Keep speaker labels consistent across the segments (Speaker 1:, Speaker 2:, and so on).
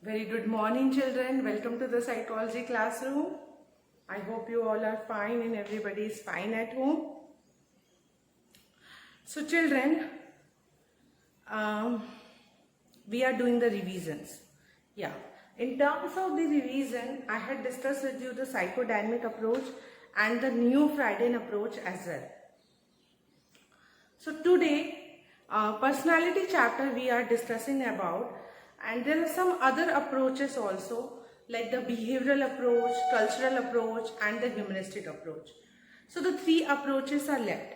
Speaker 1: Very good morning, children. Welcome to the psychology classroom. I hope you all are fine and everybody is fine at home. So, children, we are doing the revisions. Yeah. In terms of the revision, I had discussed with you the psychodynamic approach and the Neo-Freudian approach as well. So today, personality chapter we are discussing about, and there are some other approaches also, like the behavioral approach, cultural approach, and the humanistic approach. So the three approaches are left.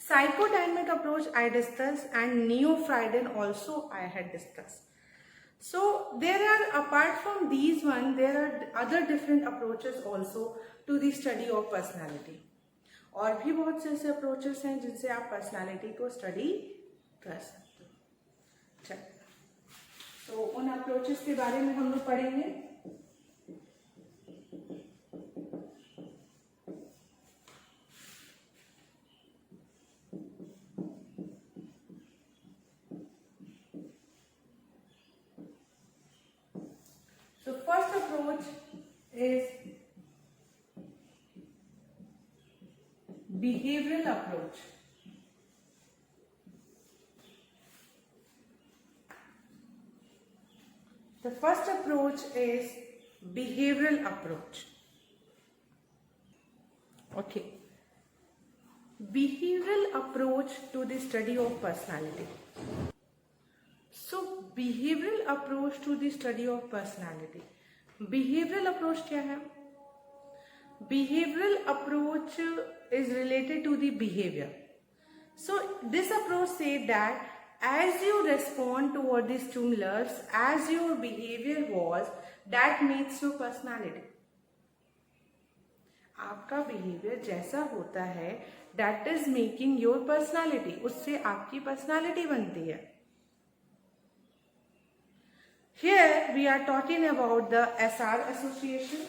Speaker 1: Psychodynamic approach I discussed, and Neo-Freudian also I had discussed. So there are, apart from these one, there are other different approaches also to the study of personality. और भी बहुत से ऐसे approaches हैं जिनसे आप personality को study कर सकते हो। चलिए, तो उन अप्रोचेस के बारे में हम लोग पढ़ेंगे। So first approach is behavioral approach. The first approach is behavioral approach. Okay. Behavioral approach to the study of personality. So behavioral approach to the study of personality. Behavioral approach क्या है? Behavioral approach is related to the behavior. So this approach says that as you respond toward the stimulus, as your behavior was, that makes your personality. आपका behavior जैसा होता है, that is making your personality. उससे आपकी personality बनती है. Here we are talking about the SR association.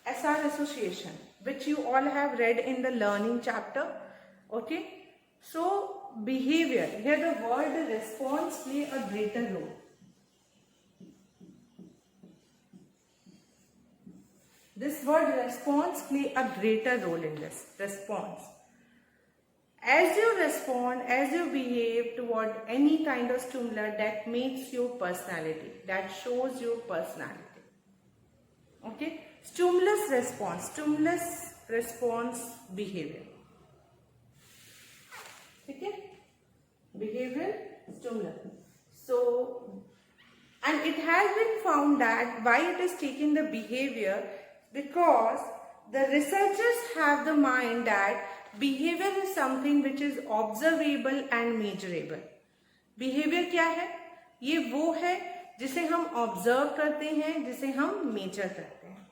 Speaker 1: SR association, which you all have read in the learning chapter. Okay, so behavior, here the word response play a greater role. This word response play a greater role in this response. As you respond, as you behave toward any kind of stimuli, that makes your personality, that shows your personality. Okay, stimulus response behavior. Okay, behavioral stimulus. So, and it has been found that why it is taking the behavior, because the researchers have the mind that behavior is something which is observable and measurable. Behavior क्या है? ये वो है जिसे हम observe करते हैं, जिसे हम मेजर करते हैं.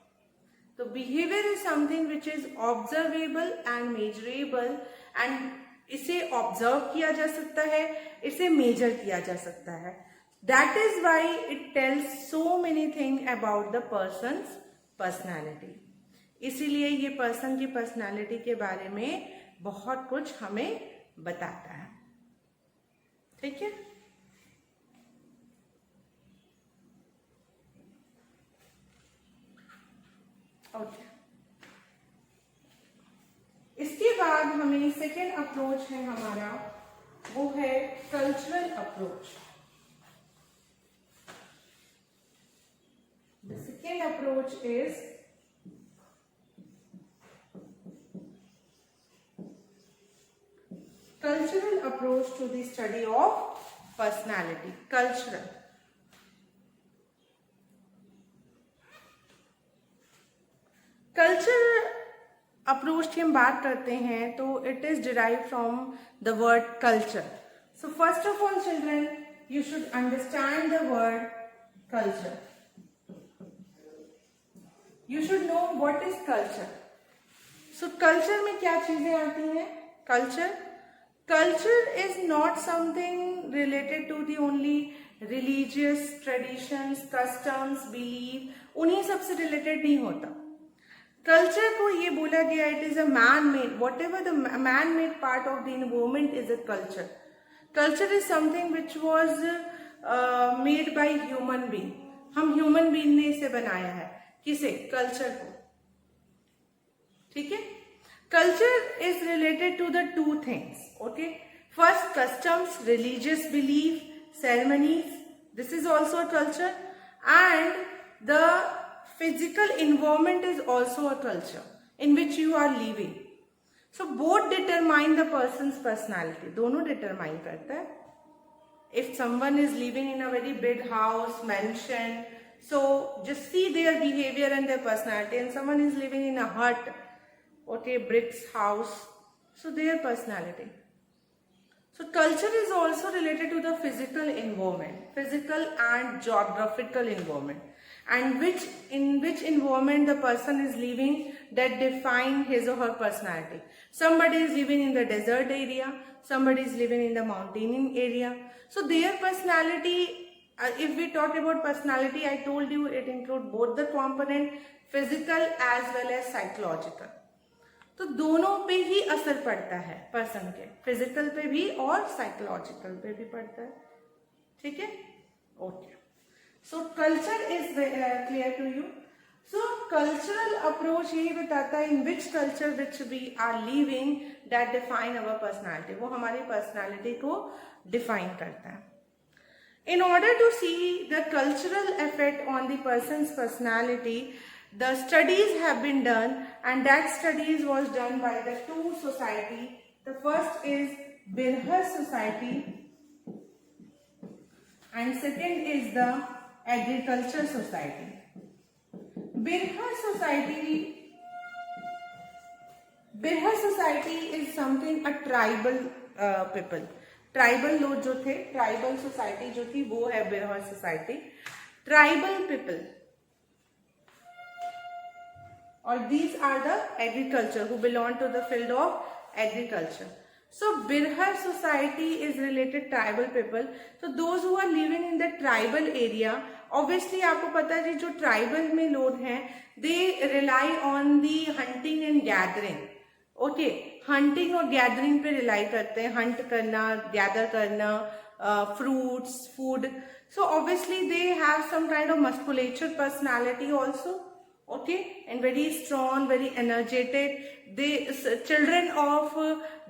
Speaker 1: तो behavior is something which is observable and measurable, and इसे ऑब्जर्व किया जा सकता है, इसे मेजर किया जा सकता है. That is why it tells so many things about the person's personality. इसीलिए ये पर्सन की पर्सनालिटी के बारे में बहुत कुछ हमें बताता है. ठीक है. ओके. इसके बाद हमें सेकेंड अप्रोच है हमारा, वो है cultural approach. The second approach is cultural approach to the study of personality. Cultural. Cultural approach की हम बात करते हैं तो it is derived from the word culture. So first of all, children, you should understand the word culture. You should know what is culture. So culture में क्या चीजें आती हैं? Culture is not something related to the only religious traditions, customs, belief, उन्हीं सबसे related नहीं होता. Culture को ये बोला गया, it is a man-made, whatever the man-made part of the environment is a culture. Culture is something which was made by human being. हम human being ने इसे बनाया है. किसे? कल्चर को. ठीक है. Culture is related to the two things. Okay. First, customs, religious belief, ceremonies. This is also a culture, and the physical environment is also a culture in which you are living. So both determine the person's personality. दोनों determine करता है. If someone is living in a very big house, mansion, so just see their behavior and their personality. And someone is living in a hut, okay, bricks house, so their personality. So culture is also related to the physical environment, physical and geographical environment, and in which environment the person is living, that define his or her personality. Somebody is living in the desert area, somebody is living in the mountain area. So their personality, if we talk about personality, I told you it includes both the component, physical as well as psychological. तो दोनों पे ही असर पड़ता है person के, physical पे भी और साइकोलॉजिकल पे भी पड़ता है. ठीक है. Okay. So culture is clear to you. So cultural approach यही बताता है in which culture which we are living that define our personality. वो हमारी पर्सनालिटी को डिफाइन करता है. In order to see the cultural effect on the person's personality, the studies have been done, and that studies was done by the two society. The first is Birhar Society, and second is the Agriculture Society. Birhar Society is something a tribal people. Tribal लोग जो थे, tribal society जो थी वो है Birhor society. Tribal people, और these are the agriculture who belong to the field of agriculture. So Birhor society is related tribal people. तो those who are living in the tribal area, obviously आपको पता है जो ट्राइबल में लोग हैं, they rely on the hunting and gathering. Okay. Hunting और gathering पे रिलाई करते हैं, हंट करना, गैदर करना, fruits, food. So obviously they have some kind of musculature personality also. Okay. And very strong, very energetic. They children of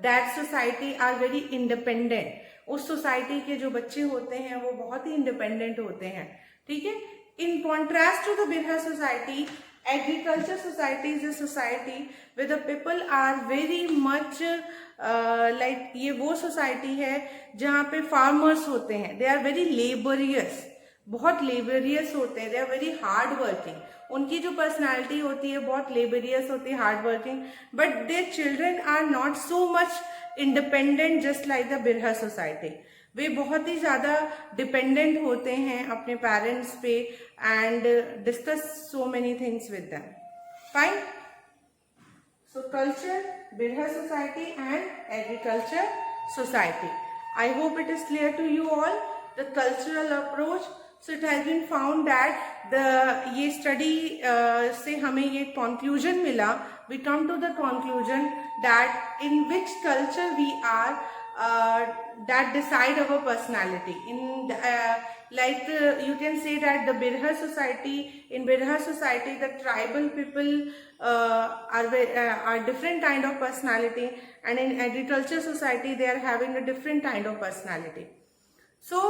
Speaker 1: that society are very independent. उस society के जो बच्चे होते हैं वो बहुत ही इंडिपेंडेंट होते हैं. ठीक है. In contrast to the Birhor society, agriculture society is a society where the people are very much like ये वो society है जहाँ पे farmers होते हैं. they are very laborious, बहुत laborious होते हैं. they are very hard working. उनकी जो personality होती है बहुत laborious होती है, hard working, but their children are not so much independent just like the Birhar society. वे बहुत ही ज़्यादा डिपेंडेंट होते हैं अपने पेरेंट्स पे and discuss so many things with them. Fine. So culture, Birhor society and agriculture society. I hope it is clear to you all the cultural approach. So it has been found that ये study से हमें ये conclusion मिला. We come to the conclusion that in which culture we are that decide our personality. In you can say that the Birhar society, in Birhar society the tribal people are different kind of personality, and in agriculture society they are having a different kind of personality. So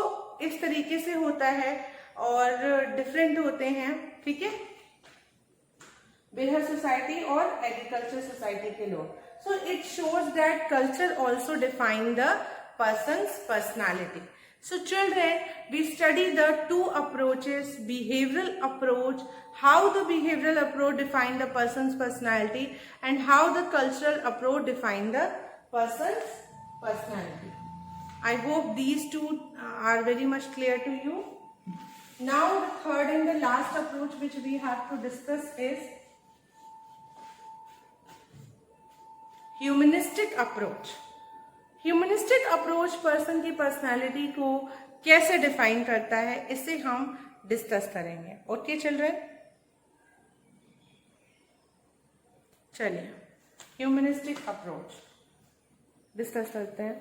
Speaker 1: इस तरीके से होता है और different होते हैं. ठीक है. बिरहर सोसाइटी और एग्रीकल्चर सोसाइटी के लोग. So it shows that culture also define the person's personality. So children, we study the two approaches, behavioral approach, how the behavioral approach define the person's personality, and how the cultural approach define the person's personality. I hope these two are very much clear to you. Now the third and the last approach which we have to discuss is humanistic approach. Humanistic approach person की personality को कैसे define करता है, इसे हम discuss करेंगे. Okay children, चलिए humanistic approach discuss करते हैं.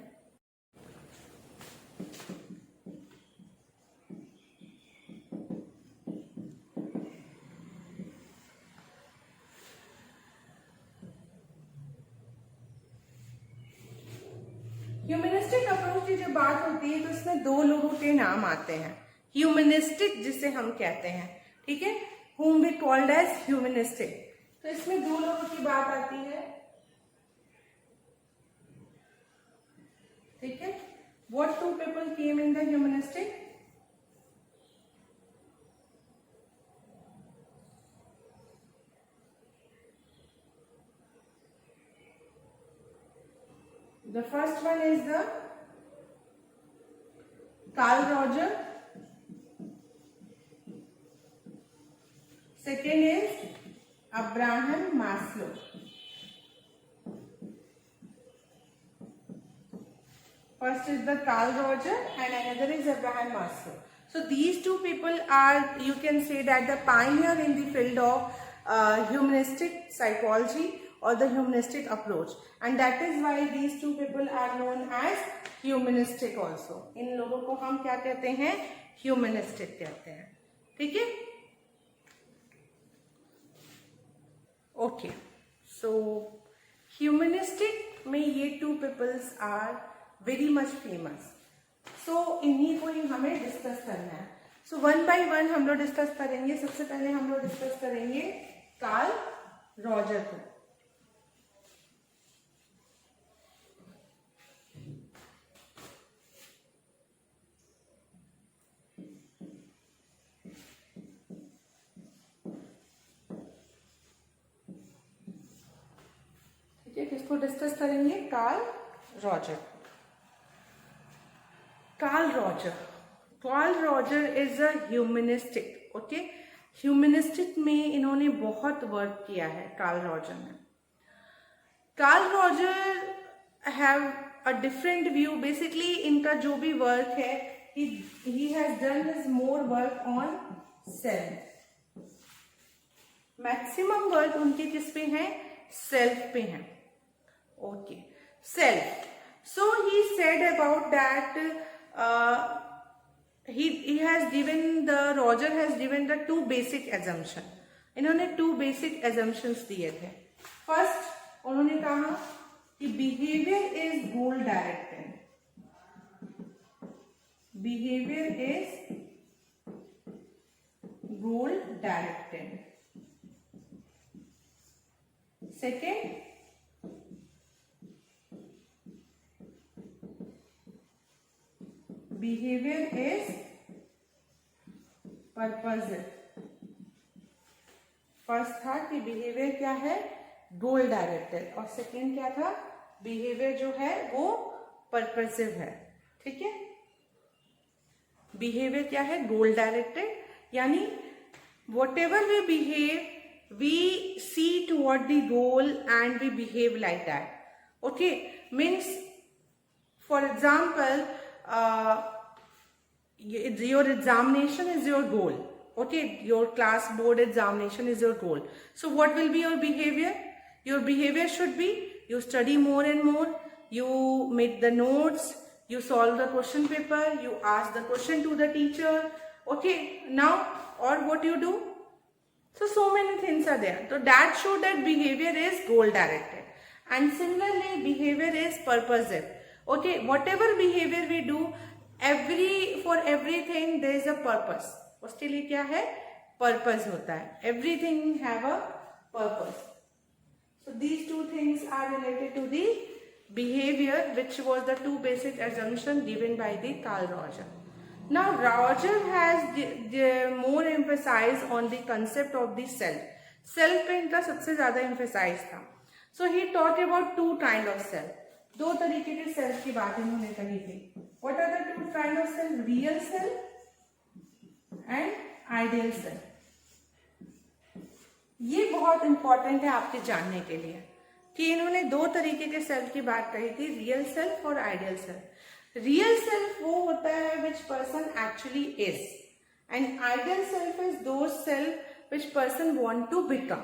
Speaker 1: ह्यूमनिस्टिक अप्रोच की जब बात होती है तो इसमें दो लोगों के नाम आते हैं, ह्यूमनिस्टिक जिसे हम कहते हैं, ठीक है, whom we called as humanistic। तो इसमें दो लोगों की बात आती है, ठीक है। What two people came in the humanistic? The first one is the Carl Roger. Second is Abraham Maslow. First is the Carl Roger and another is Abraham Maslow. So these two people are, you can say that, the pioneer in the field of humanistic psychology or the humanistic approach, and that is why these two people are known as humanistic also। इन लोगों को हम क्या कहते हैं? humanistic कहते हैं, ठीक है। ओके, सो humanistic में ये two peoples are very much famous। सो इन्हीं को ही हमें डिस्कस करना है। सो वन बाय वन हम लोग डिस्कस करेंगे। सबसे पहले हम लोग डिस्कस करेंगे कार्ल रॉजर को। ठीक है, किसको डिस्कस करेंगे? Carl Roger. Carl Roger is a humanistic, okay. Humanistic में इन्होंने बहुत वर्क किया है कार्ल रॉजर ने। Carl Roger have a different view. Basically इनका जो भी वर्क है, he has done his more work on self. Maximum work उनके किस पे है? सेल्फ पे है, okay, self. So he said about that Roger has given the two basic assumption। इन्होंने two basic assumptions दिए थे। First उन्होंने कहा कि behavior is goal directed। Behavior is goal directed। Second, behaviour is purposive. First था कि behaviour क्या है? गोल डायरेक्टेड, और सेकेंड क्या था? बिहेवियर जो है वो पर्पसिव है, ठीक है। बिहेवियर क्या है? गोल डायरेक्टेड, यानी whatever we behave we see toward the goal and we behave like that, okay. Means for example, your examination is your goal, okay, your class board examination is your goal. So what will be your behavior? Your behavior should be you study more and more, you make the notes, you solve the question paper, you ask the question to the teacher, okay, now, or what you do? So many things are there. So that show that behavior is goal directed, and similarly behavior is purposive, okay। Whatever behavior we do, for everything there is a purpose। उसके लिए क्या है? Purpose होता है। everything have a purpose। So these two things are related to the behavior, which was the two basic assumptions given by the Carl Roger। Now Roger has more emphasized on the concept of the self पे इनका सबसे ज्यादा emphasize था। So he talked about two kind of self। दो तरीके के self की बात इन्होंने कही थी। What are the two kind of self? Real self and ideal self। ये बहुत इंपॉर्टेंट है आपके जानने के लिए कि इन्होंने दो तरीके के सेल्फ की बात कही थी, रियल सेल्फ और आइडियल सेल्फ। रियल सेल्फ वो होता है which person actually is, and ideal self is those self which person want to become,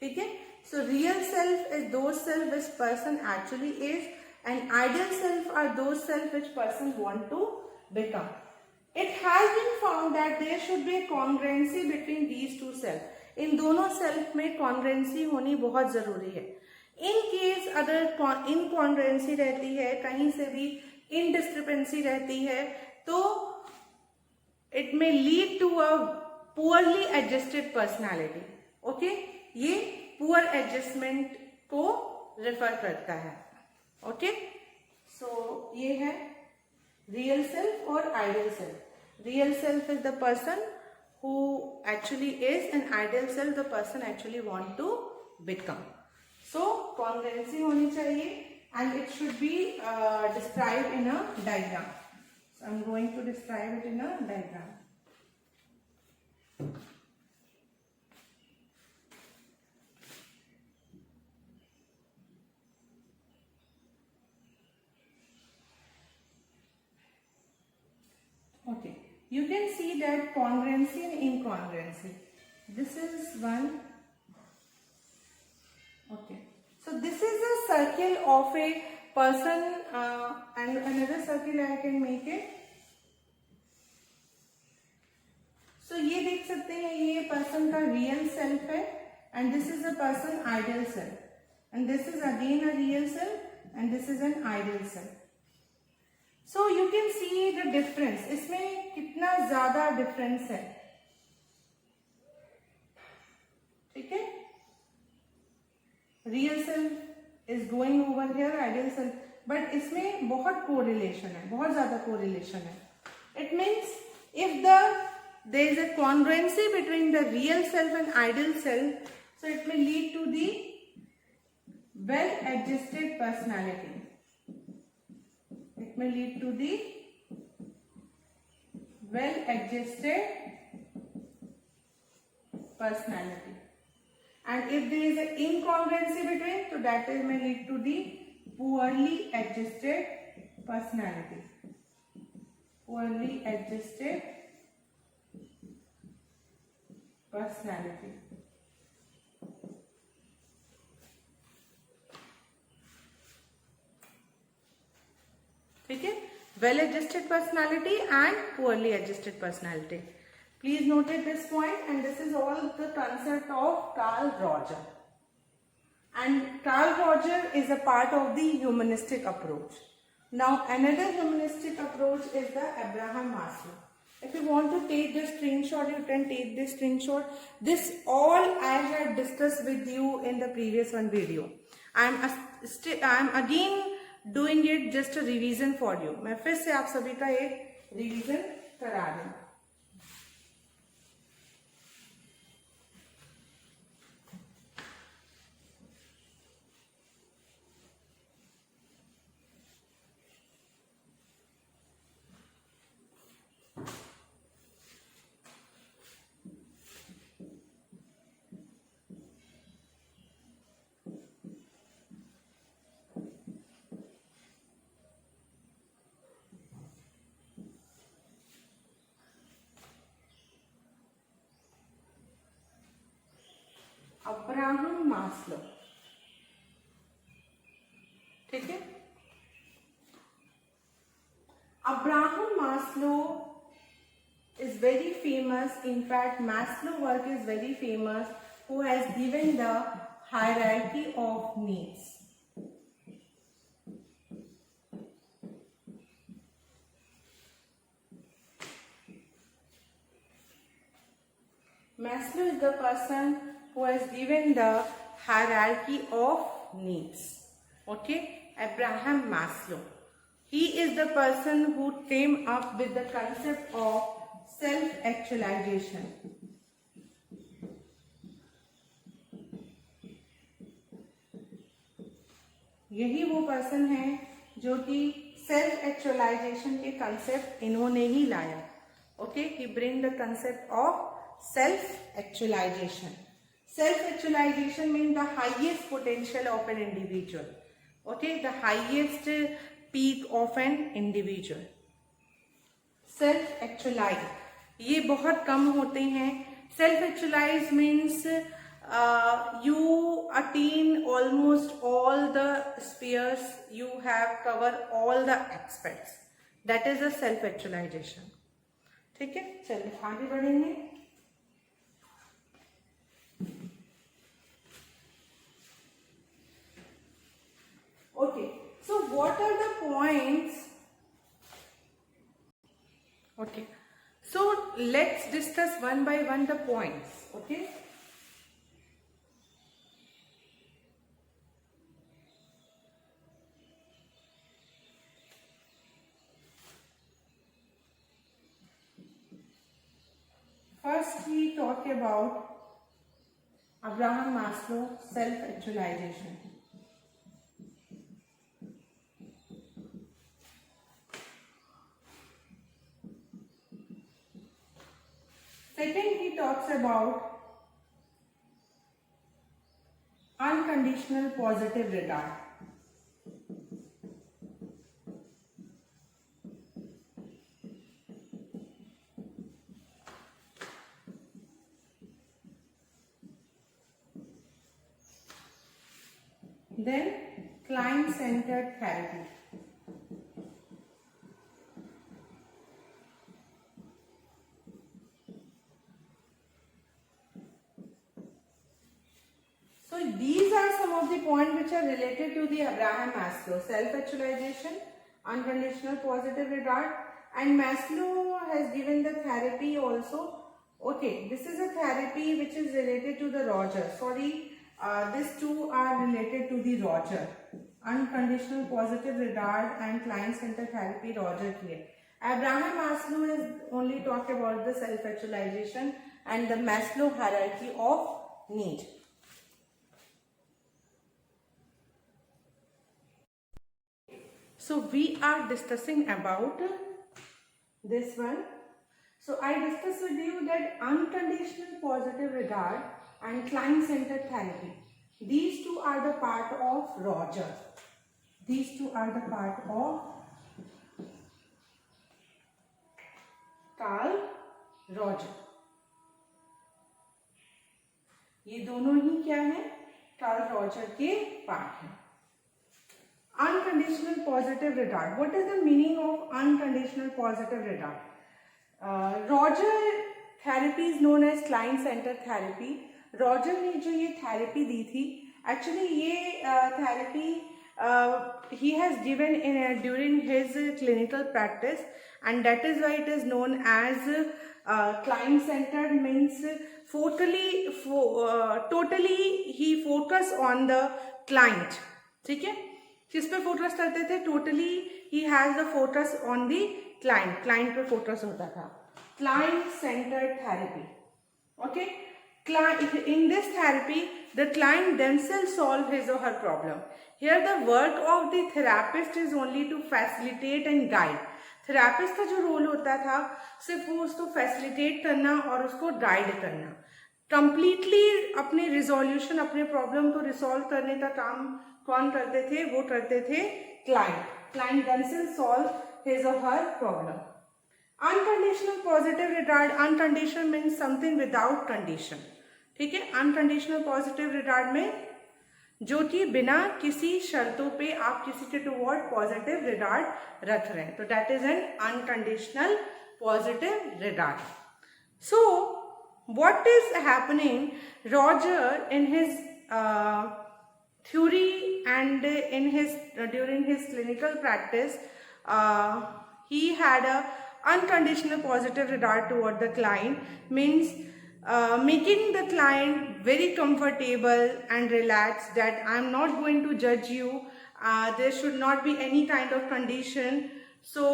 Speaker 1: ठीक है। So real self is those self which person actually is, and ideal self are those self which person want to become। It has been found that there should be a congruency between these two self। इन दोनों self में कॉन्ग्रेंसी होनी बहुत जरूरी है। In case अगर इनकॉन्ग्रुएंसी रहती है, कहीं से भी इनडिस्क्रिपेंसी रहती है, तो it may lead to a poorly adjusted personality. Okay, ये पुअर एडजस्टमेंट को रेफर करता है. ओके, सो ये है रियल सेल्फ और ideal self. Real self is the person who actually is, and ideal self the person actually want to become. So congruency होनी चाहिए and it should be described in a diagram. So I'm going to describe it in a diagram. Okay. You can see that congruency and incongruency. This is one. Okay. So this is a circle of a person and another circle I can make it. So ये देख सकते हैं, ये person का real self है and this is a person ideal self and this is again a real self and this is an ideal self. So you can see the difference. इसमें कितना ज्यादा difference है, ठीक है. Real self is going over here, ideal self, but इसमें बहुत correlation है, बहुत ज्यादा correlation है. It means if there is a congruency between the real self and ideal self, so it may lead to the well-adjusted personality. It may lead to the well-adjusted personality. And if there is an incongruency between, so that may lead to the poorly adjusted personality. Poorly adjusted personality. ठीक है, well adjusted personality and poorly adjusted personality. Please note this point, and this is all the concept of Carl Roger. And Carl Roger is a part of the humanistic approach. Now another humanistic approach is the Abraham Maslow. If you want to take the screenshot, you can take this screenshot. This all I had discussed with you in the previous one video. I am again doing it just a revision for you. मैं फिर से आप सभी का एक revision करा रही हूँ. अब्राहम मास्लो, ठीक है. Abraham Maslow is very famous. In fact, Maslow work is very famous, who has given the hierarchy of needs. Maslow is the person who has given the hierarchy of needs. Okay, Abraham Maslow. He is the person who came up with the concept of self-actualization. यही वो person है जो कि self actualisation के concept इन्होंने ही लाया. Okay, he bring the concept of self-actualization. Self-actualization means the highest potential of an individual. Okay, the highest peak of an individual. Self-actualize, ये बहुत कम होते हैं. Self-actualize means you attain almost all the spheres. You have covered all the aspects. That is a self-actualization. ठीक है, चलिए आगे बढ़ेंगे. Okay, so what are the points? Okay, so let's discuss one by one the points. Okay. First, we talk about Abraham Maslow self-actualization. Second, he talks about unconditional positive regard. Then, client-centered therapy. So these are some of the points which are related to the Abraham Maslow self-actualization, unconditional positive regard, and Maslow has given the therapy also. Okay, this is a therapy which is related to the Roger. Sorry, these two are related to the Roger. Unconditional positive regard and client-centered therapy Roger here. Abraham Maslow is only talk about the self-actualization and the Maslow hierarchy of need. So we are discussing about this one. So I discussed with you that unconditional positive regard and client-centered therapy. These two are the part of Roger. These two are the part of Carl Roger. ये दोनों ही क्या है? Carl Roger के part हैं. Unconditional positive regard. What is the meaning of unconditional positive regard? Roger therapy is known as client-centered therapy. Roger ने जो ये therapy दी थी, actually ये therapy he has given in during his clinical practice, and that is why it is known as client-centered. Means totally he focus on the client. ठीक है? किस पे focus करते थे? Totally he has the focus on the client. Client पे focus होता था. Client centred therapy. Okay, in this therapy the client themselves solve his or her problem. Here the work of the therapist is only to facilitate and guide. Therapist का जो role होता था सिर्फ वो उसको फैसिलिटेट करना और उसको गाइड करना. कंप्लीटली अपने रिजोल्यूशन, अपने प्रॉब्लम को रिसॉल्व करने का काम कौन करते थे? वो करते थे client. Client themselves solve his or her problem. Unconditional positive regard. Unconditional means something without condition. ठीक है? Unconditional positive regard में जो कि बिना किसी शर्तों पे आप किसी के टुवर्ड पॉजिटिव रिगार्ड रख रहे हैं, तो that is an unconditional positive regard. So what is happening? Roger in his theory and in his during his clinical practice he had a unconditional positive regard toward the client. Means making the client very comfortable and relaxed, that I am not going to judge you, there should not be any kind of condition, so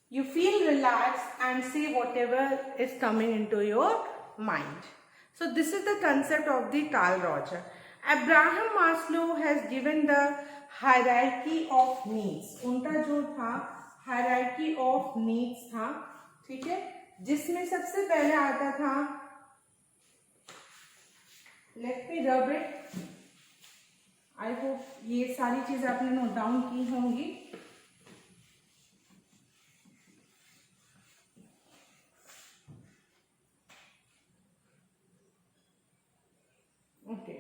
Speaker 1: you feel relaxed and say whatever is coming into your mind. So this is the concept of the Carl Roger. Abraham Maslow has given the hierarchy of needs. उनका जो था hierarchy of needs था, ठीक है, जिसमें सबसे पहले आता था, let me rub it. I hope ये सारी चीजें आपने नोट डाउन की होंगी. Okay.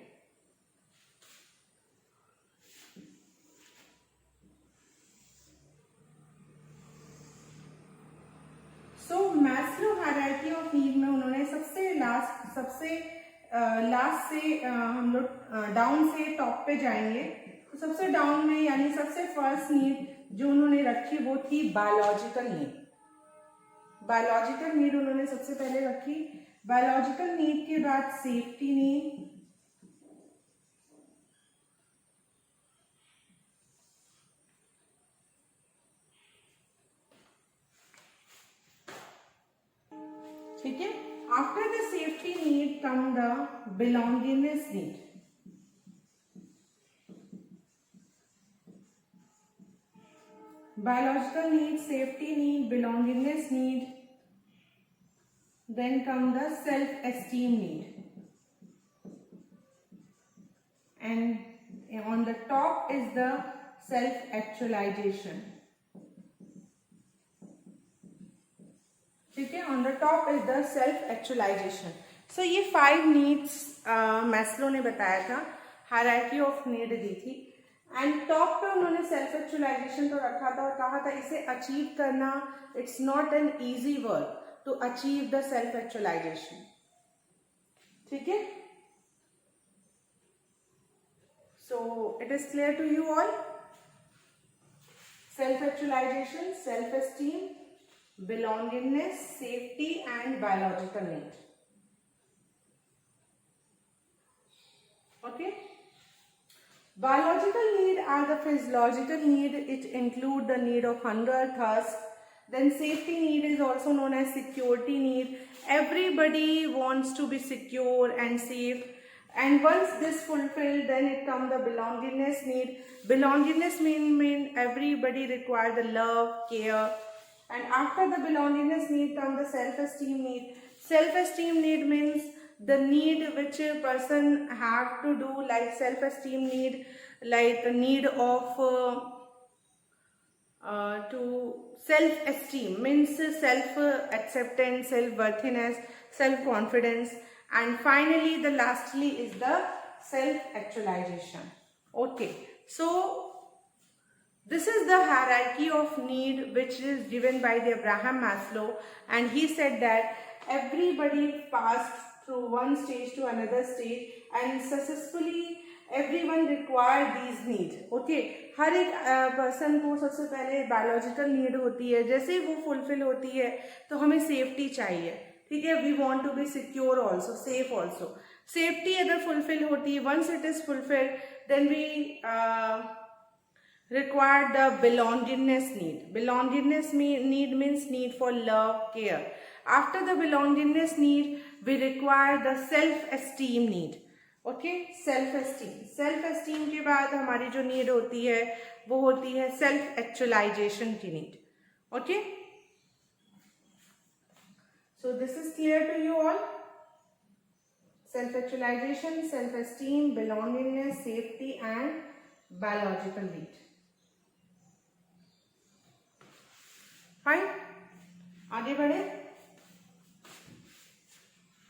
Speaker 1: So Maslow hierarchy of need में उन्होंने सबसे लास्ट से हम लोग डाउन से टॉप पे जाएंगे। तो सबसे डाउन में यानी सबसे फर्स्ट नीड जो उन्होंने रखी वो थी बायोलॉजिकल नीड। बायोलॉजिकल नीड उन्होंने सबसे पहले रखी। बायोलॉजिकल नीड के बाद सेफ्टी नीड, ठीक है। After the safety need come the belongingness need. Biological need, safety need, belongingness need, then come the self-esteem need, and on the top is the self-actualization. ठीक है, on the top is the self-actualization. So ये 5 needs Maslow ने बताया था, hierarchy of need the थी, and top पे उन्होंने self actualisation तो रखा था और कहा था इसे अचीव करना it's not an easy work to achieve the self actualization. ठीक है, so it is clear to you all. Self actualization, self esteem, belongingness, safety and biological need. Okay, biological need are the physiological need. It include the need of hunger, thirst. Then safety need is also known as security need. Everybody wants to be secure and safe. And once this fulfilled, then it comes the belongingness need. Belongingness mean everybody require the love, care. And after the belongingness need comes the self-esteem need. Self-esteem need means the need which a person have to do, like self-esteem need, like the need of to self-esteem means self-acceptance, self-worthiness, self-confidence, and finally the lastly is the self-actualization. Okay, so this is the hierarchy of need which is given by the Abraham Maslow, and he said that everybody passed through one stage to another stage and successfully everyone require these needs. Okay, हर एक person को सबसे पहले biological need होती है, जैसे ही वो fulfil होती है तो हमें सेफ्टी चाहिए। ठीक है, we want to be secure also, safe also. Safety अगर फुलफिल होती है, once it is fulfilled then we require the belongingness need. Belongingness need means need for love, care. After the belongingness need, we require the self-esteem need. Okay, self-esteem. Self-esteem के बाद हमारी जो need होती है वो होती है self-actualization की need. Okay, so this is clear to you all. Self-actualization, self-esteem, belongingness, safety and biological need. Fine, आगे बढ़े।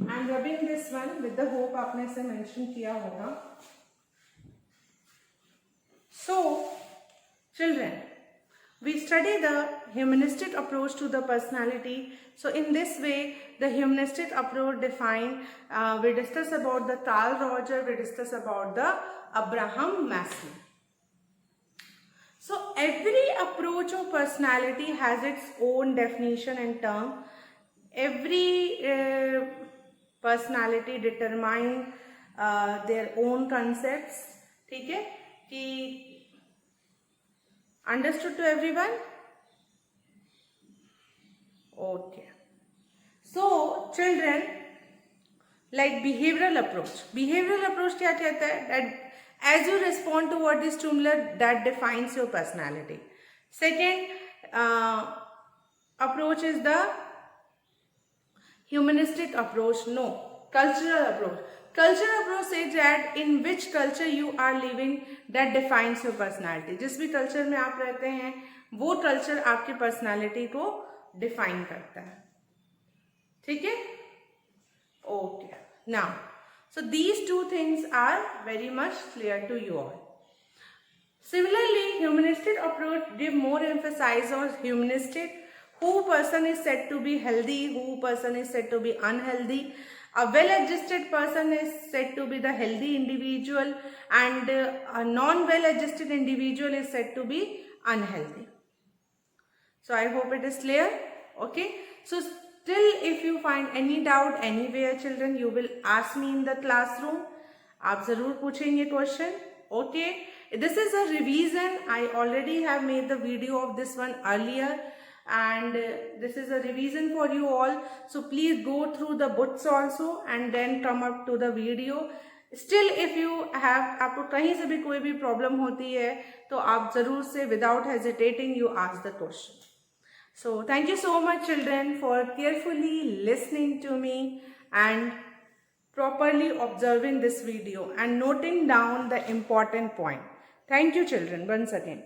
Speaker 1: I am rubbing this one with the hope आपने इसे मेंशन किया होगा। So children, we study the humanistic approach to the personality. So in this way, the humanistic approach we discuss about the Carl Rogers, we discuss about the Abraham Maslow. So every approach of personality has its own definition and term. Every personality determine their own concepts. ठीक है कि understood to everyone? Okay. So children, like behavioral approach क्या कहता है? That as you respond to what is stimulus, that defines your personality. Second approach is the humanistic approach. No, cultural approach. Cultural approach says that in which culture you are living, that defines your personality. जिस भी culture में आप रहते हैं वो culture आपकी personality को define करता है। ठीक है? Okay. Now, so these two things are very much clear to you all. Similarly, humanistic approach give more emphasis on humanistic, who person is said to be healthy, who person is said to be unhealthy, A well-adjusted person is said to be the healthy individual, and a non-well-adjusted individual is said to be unhealthy. So I hope it is clear. Okay. So still, if you find any doubt anywhere, children, you will ask me in the classroom. आप जरूर पूछेंगे question. Okay. This is a revision. I already have made the video of this one earlier, and this is a revision for you all. So please go through the books also and then come up to the video. Still, if you have, आपको कहीं से भी कोई भी problem होती है तो आप जरूर से without hesitating you ask the question. So thank you so much, children, for carefully listening to me and properly observing this video and noting down the important point. Thank you, children, once again.